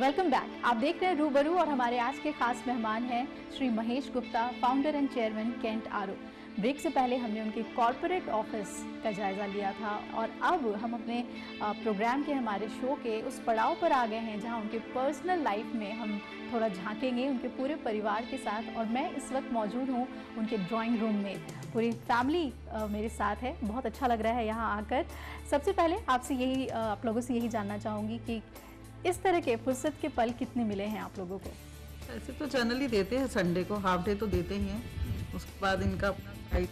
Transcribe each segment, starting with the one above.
Welcome back. आप देख रहे हैं रूबरू और हमारे आज के खास मेहमान हैं Shri Mahesh Gupta, founder and chairman Kent RO. Break से पहले हमने उनके कॉरपोरेट ऑफिस का जायज़ा लिया था और अब हम अपने प्रोग्राम के हमारे शो के उस पड़ाव पर आ गए हैं जहां उनके पर्सनल लाइफ में हम थोड़ा झांकेंगे उनके पूरे परिवार के साथ। और मैं इस वक्त मौजूद हूं उनके ड्राइंग रूम में, पूरी फैमिली मेरे साथ है। बहुत अच्छा लग रहा है यहाँ आकर। सबसे पहले आपसे यही आप लोगों से यही जानना चाहूँगी कि इस तरह के फुर्सत के पल कितने मिले हैं आप लोगों को? ऐसे तो जनरली देते हैं, संडे को हाफ डे तो देते ही हैं। उसके बाद इनका अपना फ्लाइट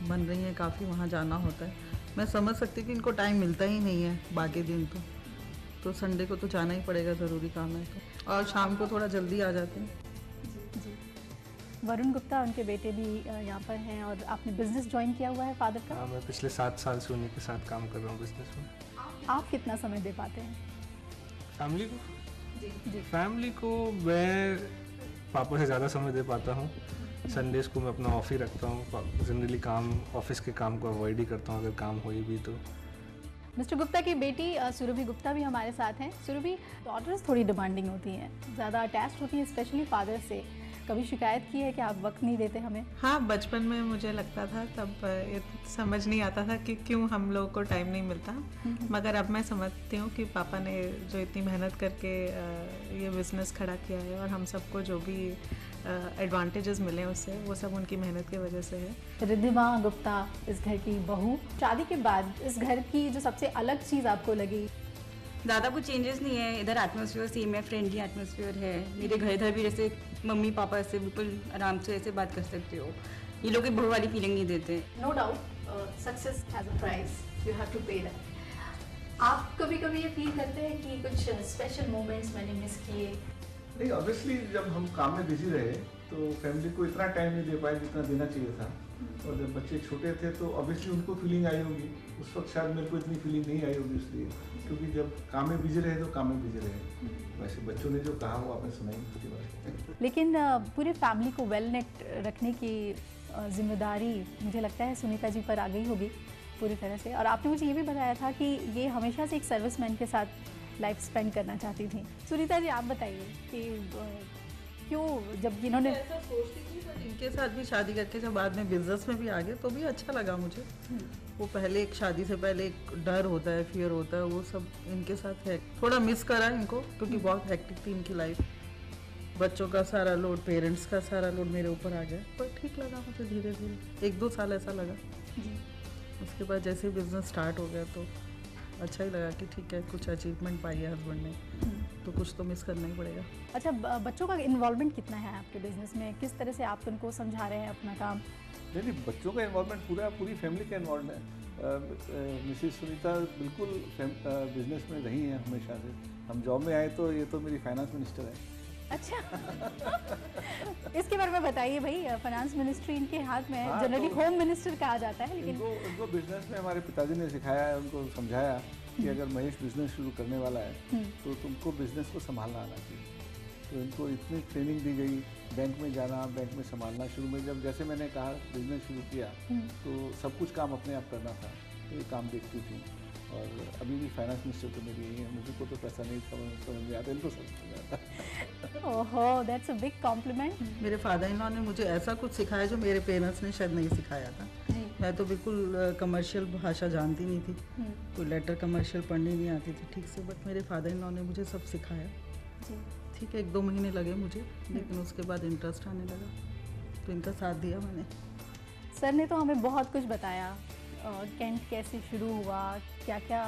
बन रही है, काफ़ी वहाँ जाना होता है। मैं समझ सकती कि इनको टाइम मिलता ही नहीं है बाकी दिन तो संडे को तो जाना ही पड़ेगा, ज़रूरी काम है तो। और शाम को थोड़ा जल्दी आ जाते हैं। जी। वरुण गुप्ता उनके बेटे भी यहाँ पर हैं और आपने बिजनेस ज्वाइन किया हुआ है फादर का? हाँ, मैं पिछले 7 साल से उन्हीं के साथ काम कर रहा हूँ बिजनेस में। आप कितना समय दे पाते हैं फैमिली को? जी। फैमिली को मैं पापा से ज़्यादा समय दे पाता हूँ। संडेज़ को मैं अपना ऑफ ही रखता हूँ। जनरली काम, ऑफिस के काम को अवॉइड ही करता हूँ अगर काम हो भी तो। मिस्टर गुप्ता की बेटी सुरभि गुप्ता भी हमारे साथ हैं। सुरभि, डॉटर्स थोड़ी डिमांडिंग होती हैं, ज़्यादा अटैच्ड होती हैं, स्पेशली फादर से। कभी शिकायत की है कि आप वक्त नहीं देते हमें? हाँ, बचपन में मुझे लगता था, तब समझ नहीं आता था कि क्यों हम लोगों को टाइम नहीं मिलता। मगर अब मैं समझती हूँ कि पापा ने जो इतनी मेहनत करके ये बिज़नेस खड़ा किया है और हम सबको जो भी एडवांटेजेस मिले उससे, वो सब उनकी मेहनत की वजह से है। रिद्धिमा गुप्ता इस घर की बहू, शादी के बाद इस घर की जो सबसे अलग चीज़ आपको लगी? ज़्यादा कुछ चेंजेस नहीं है, इधर एटमॉस्फेयर सेम है, फ्रेंडली एटमॉस्फेयर है। मेरे घर इधर भी जैसे मम्मी पापा से बिल्कुल आराम से ऐसे बात कर सकते हो। ये लोग बहू वाली फीलिंग नहीं देते। No doubt success has a price, you have to pay that. आप कभी कभी ये फील करते हैं कि कुछ स्पेशल मोमेंट्स मैंने मिस किए? नहीं, ऑब्वियसली जब हम काम में बिजी रहे तो फैमिली को इतना टाइम नहीं दे पाए जितना देना चाहिए था। और जब बच्चे छोटे थे तो ऑब्वियसली उनको फीलिंग आई होगी, उस वक्त शायद मेरे को इतनी फीलिंग नहीं आई होगी, इसलिए क्योंकि जब काम में बिजी रहे तो काम में बिजी रहे। वैसे बच्चों ने जो कहा वो आपने सुना ही उसके बाद। लेकिन पूरे फैमिली को वेल नेट रखने की जिम्मेदारी मुझे लगता है सुनीता जी पर आ गई होगी पूरी तरह से। और आपने मुझे ये भी बताया था कि ये हमेशा से एक सर्विसमैन के साथ लाइफ स्पेंड करना चाहती थी। सुनीता जी, आप बताइए कि क्यों, जब इन्होंने ऐसा सोचती थी, पर इनके साथ भी शादी करके जब बाद में बिजनेस में भी आ गए तो भी अच्छा लगा मुझे। वो पहले एक शादी से पहले एक डर होता है, फियर होता है, वो सब इनके साथ है। थोड़ा मिस करा इनको क्योंकि बहुत हेक्टिक थी इनकी लाइफ। बच्चों का सारा लोड, पेरेंट्स का सारा लोड मेरे ऊपर आ गया, पर ठीक लगा मुझे। धीरे धीरे 1-2 साल ऐसा लगा। उसके बाद जैसे बिजनेस स्टार्ट हो गया तो अच्छा ही लगा कि ठीक है, कुछ अचीवमेंट पाई है हस्बैंड ने, तो कुछ तो मिस करना ही पड़ेगा। अच्छा, बच्चों का इन्वॉल्वमेंट कितना है आपके बिजनेस में? किस तरह से आप उनको समझा रहे हैं अपना काम? नहीं, बच्चों का इन्वॉल्वमेंट पूरी फैमिली का इन्वॉल्वमेंट है। मिसेस सुनीता बिल्कुल बिजनेस में रही हैं हमेशा से। हम जॉब में आए तो ये तो मेरी फाइनेंस मिनिस्टर है। अच्छा इसके बारे में बताइए भाई। फाइनेंस मिनिस्ट्री इनके हाथ में है। हाँ, जनरली तो होम मिनिस्टर कहा जाता है, लेकिन इनको बिजनेस में हमारे पिताजी ने सिखाया है, उनको समझाया कि अगर महेश बिजनेस शुरू करने वाला है तो तुमको बिजनेस को संभालना आना चाहिए। तो इनको इतनी ट्रेनिंग दी गई, बैंक में जाना, बैंक में संभालना। शुरू में जब जैसे मैंने कहा बिजनेस शुरू किया तो सब कुछ काम अपने आप करना था, तो ये काम देखती थी। और अभी भी फाइनेंस मिनिस्टर तो मेरी यही है। मुझे को तो पैसा नहीं समझ में आता, इनको समझ में आता। ओहो, दैट्स अ बिग कॉम्प्लीमेंट। मेरे फादर इन लॉ ने मुझे ऐसा कुछ सिखाया जो मेरे पेरेंट्स ने शायद नहीं सिखाया था। मैं तो बिल्कुल कमर्शियल भाषा जानती नहीं थी, कोई लेटर कमर्शियल पढ़नी नहीं आती थी ठीक से, बट मेरे फादर इन लॉ ने मुझे सब सिखाया। ठीक है, 1-2 महीने लगे मुझे, लेकिन उसके बाद इंटरेस्ट आने लगा तो इनका साथ दिया मैंने। सर ने तो हमें बहुत कुछ बताया, कैंट कैसे शुरू हुआ, क्या क्या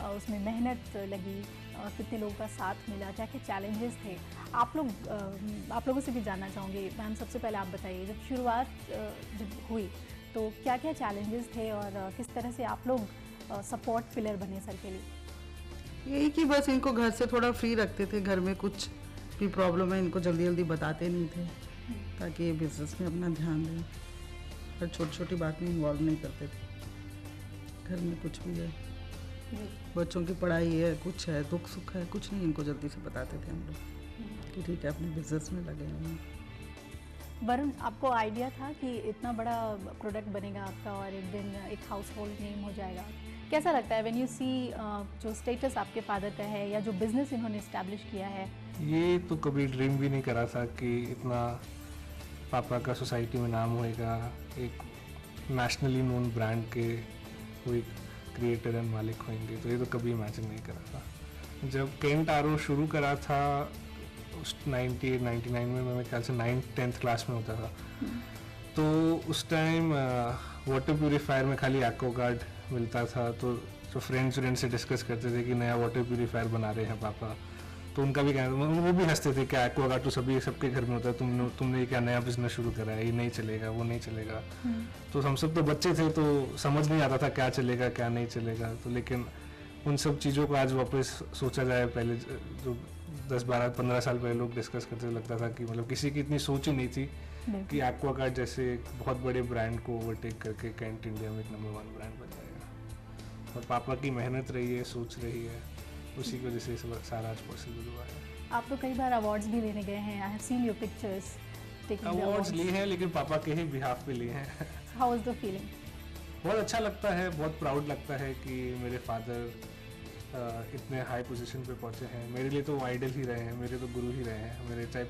उसमें मेहनत लगी, कितने लोगों का साथ मिला, क्या क्या चैलेंजेस थे। आप लोगों से भी जानना चाहूँगी। मैम, सबसे पहले आप बताइए, जब शुरुआत जब हुई तो क्या क्या चैलेंजेस थे और किस तरह से आप लोग सपोर्ट पिलर बने सर के लिए? यही कि बस इनको घर से थोड़ा फ्री रखते थे। घर में कुछ भी प्रॉब्लम है इनको जल्दी जल्दी बताते नहीं थे, ताकि ये बिजनेस में अपना ध्यान दें। हर छोटी छोटी बात में इन्वॉल्व नहीं करते थे। घर में कुछ भी है, बच्चों की पढ़ाई है, कुछ है, दुख सुख है, कुछ नहीं इनको जल्दी से बताते थे हम लोग कि ठीक है अपने बिजनेस में लगे हैं। वरुण, आपको आइडिया था कि इतना बड़ा प्रोडक्ट बनेगा आपका और एक दिन एक हाउस होल्ड नेम हो जाएगा? कैसा लगता है व्हेन यू सी जो स्टेटस आपके फादर का है या जो बिजनेस इन्होंने इस्टेब्लिश किया है? ये तो कभी ड्रीम भी नहीं करा था कि इतना पापा का सोसाइटी में नाम होएगा, एक नेशनली नोन ब्रांड के कोई क्रिएटर एंड मालिक होंगे, तो ये तो कभी इमेजिन नहीं करा था। जब केंट आरो शुरू करा था उस 98-99 में, मैं ख्याल से 9th-10th क्लास में होता था, तो उस टाइम वाटर प्यूरीफायर में खाली एक्वागार्ड मिलता था। तो जो फ्रेंड्स से डिस्कस करते थे कि नया वाटर प्यूरीफायर बना रहे हैं पापा, तो उनका भी कहना, वो भी हंसते थे कि एक्वागार्ड तो सबके घर में होता है, तुमने क्या नया बिजनेस शुरू करा है, ये नहीं चलेगा, वो नहीं चलेगा। तो हम सब तो बच्चे थे, तो समझ नहीं आता था क्या चलेगा क्या नहीं चलेगा। तो लेकिन उन सब चीज़ों को आज वापस सोचा जाए, पहले जो 10-12-15 साल पहले लोग डिस्कस करते थे, लगता था कि मतलब किसी की इतनी सोच ही नहीं थी कि एक्वागार्ड जैसे एक बहुत बड़े ब्रांड को ओवरटेक करके केंट इंडिया में एक नंबर 1 ब्रांड बन जाएगा। और पापा की मेहनत रही है, सोच रही है, उसी की वजह से सारा आज पॉसिबल हुआ है। आप तो कई बार अवार्ड्स भी लेने गए हैं, I have seen your pictures taking awards लिए हैं, लेकिन पापा के ही बिहाफ पे लिए हैं। How was the feeling? बहुत अच्छा लगता है, बहुत प्राउड लगता है कि मेरे फादर इतने हाई पोजीशन पे पहुंचे हैं। मेरे लिए तो वो आइडल ही रहे हैं, मेरे तो गुरु ही रहे हैं। मेरे चाहे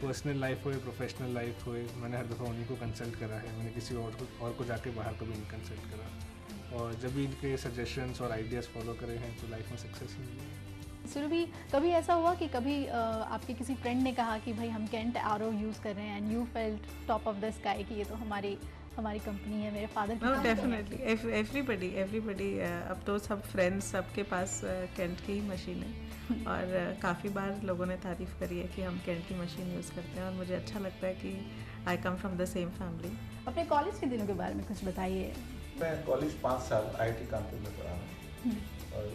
पर्सनल लाइफ हो या प्रोफेशनल लाइफ हो, मैंने हर दफ़ा उन्हीं को कंसल्ट करा है, मैंने किसी और को जाके बाहर कभी नहीं कंसल्ट करा। और जब भी इनके सजेशंस और आइडियाज़ फॉलो करे हैं तो लाइफ में सक्सेस ही मिली है। सुरभि, कभी ऐसा हुआ कि कभी आपके किसी फ्रेंड ने कहा कि भाई हम केंट आरो यूज़ कर रहे हैं and you felt top of the sky कि ये तो हमारी कंपनी है, मेरे फादर की? डेफिनेटली एवरीबडी अब तो सब फ्रेंड्स सबके पास केंट की ही मशीन है और काफ़ी बार लोगों ने तारीफ़ करी है कि हम केंट की मशीन यूज़ करते हैं और मुझे अच्छा लगता है कि I come from the same family. अपने कॉलेज के दिनों के बारे में कुछ बताइए। मैं कॉलेज 5 साल IIT कानपुर में पढ़ा हूँ और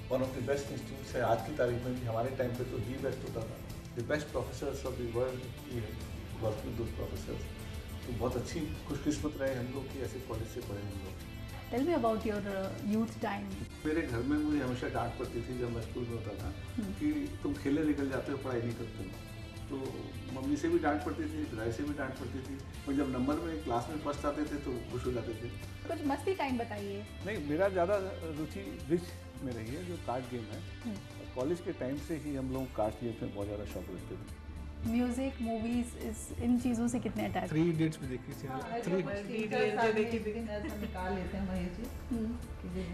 one of the best institutes है। आज की तारीख में भी हमारे टाइम पे तो दी बेस्ट होता था, the best professors of the world work with those professors. तो बहुत अच्छी खुशकिस्मत रहे हम लोग कि ऐसे कॉलेज से पढ़े हम लोग। Tell me about your youth time. मेरे घर में मुझे हमेशा डांट पड़ती थी जब मैं स्कूल में होता था कि तुम खेलने निकल जाते हो, पढ़ाई नहीं करते हो। तो मम्मी से भी डांट पड़ती थी, पिताजी से भी डांट पड़ती थी, और जब नंबर में क्लास में फर्स्ट आते थे तो खुश हो जाते थे। कुछ मस्ती टाइम बताइए। नहीं, मेरा ज़्यादा रुचि ब्रिज में रही है, जो कार्ड गेम है। कॉलेज के टाइम से ही हम लोग कार्ड गेम में बहुत ज़्यादा शौक रखते थे। म्यूजिक, मूवीज, इन चीज़ों से कितने अटैच? 3 Idiots भी देखी थी।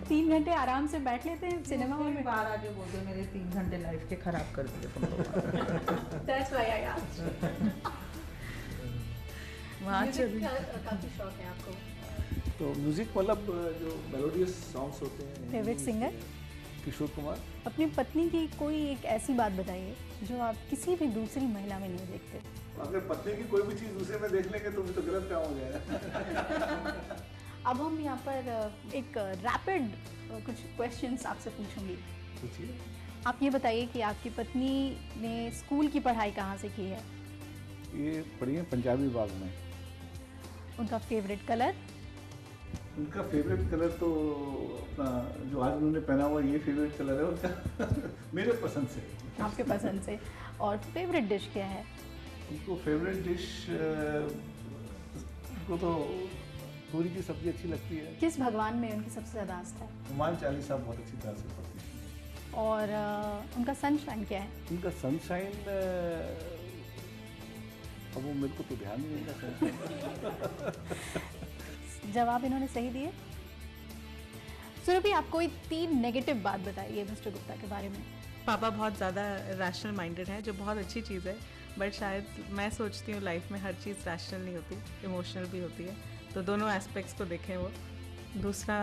3 घंटे आराम से बैठ लेते हैं सिनेमा हॉल में। बाहर आके बोलते मेरे 3 घंटे लाइफ के खराब कर दिए तुम लोग। That's why I asked. वहाँ म्यूजिक का काफ़ी शौक है आपको? तो म्यूज़िक मतलब जो मेलोडियस सॉन्ग्स होते हैं। Favourite singer? किशोर कुमार। अपनी पत्नी की कोई एक ऐसी बात बताइए जो आप किसी भी दूसरी महिला में नहीं देखते। अगर पत्नी की कोई भी चीज़ दूसरे में देख लेंगे तो गलत काम हो जाएगा। अब हम यहाँ पर एक रैपिड कुछ क्वेश्चंस आपसे पूछूंगी। पूछिए। आप ये बताइए कि आपकी पत्नी ने स्कूल की पढ़ाई कहाँ से की है? ये पढ़ी है पंजाबी बाग में। उनका फेवरेट कलर? उनका फेवरेट कलर तो अपना जो आज उन्होंने पहना हुआ ये फेवरेट कलर है उनका। मेरे पसंद से। आपके पसंद से। और फेवरेट डिश क्या है? उनको फेवरेट डिश उनको तो पूरी की सब्जी अच्छी लगती है। किस भगवान में उनकी सबसे ज़्यादा आस्था है? हनुमान चालीसा बहुत अच्छी तरह से पढ़ती है। और उनका सनशाइन क्या है? उनका सनशाइन अब वो मेरे को तो ध्यान नहीं है सनशाइन। जवाब इन्होंने सही दिए। सुरभि, आप कोई 3 नेगेटिव बात बताइए मिस्टर गुप्ता के बारे में। पापा बहुत ज़्यादा रैशनल माइंडेड है, जो बहुत अच्छी चीज़ है, बट शायद मैं सोचती हूँ लाइफ में हर चीज़ रैशनल नहीं होती, इमोशनल भी होती है, तो दोनों एस्पेक्ट्स को देखें वो। दूसरा,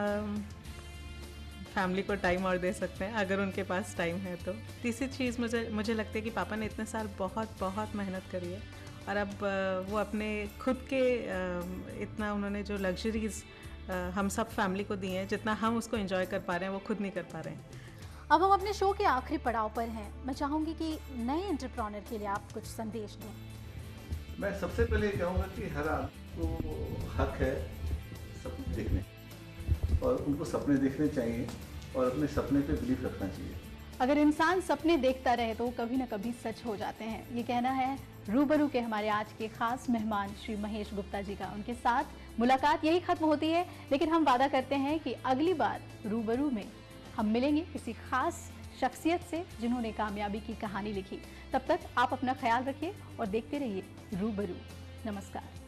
फैमिली को टाइम और दे सकते हैं अगर उनके पास टाइम है तो। तीसरी चीज़ मुझे लगता है कि पापा ने इतने साल बहुत मेहनत करी है और अब वो अपने खुद के इतना उन्होंने जो लग्जरीज हम सब फैमिली को दी हैं, जितना हम उसको एंजॉय कर पा रहे हैं वो खुद नहीं कर पा रहे हैं। अब हम अपने शो के आखिरी पड़ाव पर हैं। मैं चाहूँगी कि नए एंटरप्रेन्योर के लिए आप कुछ संदेश दें। मैं सबसे पहले कहूँगा कि हर आदमी को हक है सपने देखने, और उनको सपने देखने चाहिए और अपने सपने पे बिलीव रखना चाहिए। अगर इंसान सपने देखता रहे तो कभी ना कभी सच हो जाते हैं, ये कहना है रूबरू के हमारे आज के खास मेहमान श्री महेश गुप्ता जी का। उनके साथ मुलाकात यही खत्म होती है, लेकिन हम वादा करते हैं कि अगली बार रूबरू में हम मिलेंगे किसी खास शख्सियत से जिन्होंने कामयाबी की कहानी लिखी। तब तक आप अपना ख्याल रखिए और देखते रहिए रूबरू। नमस्कार।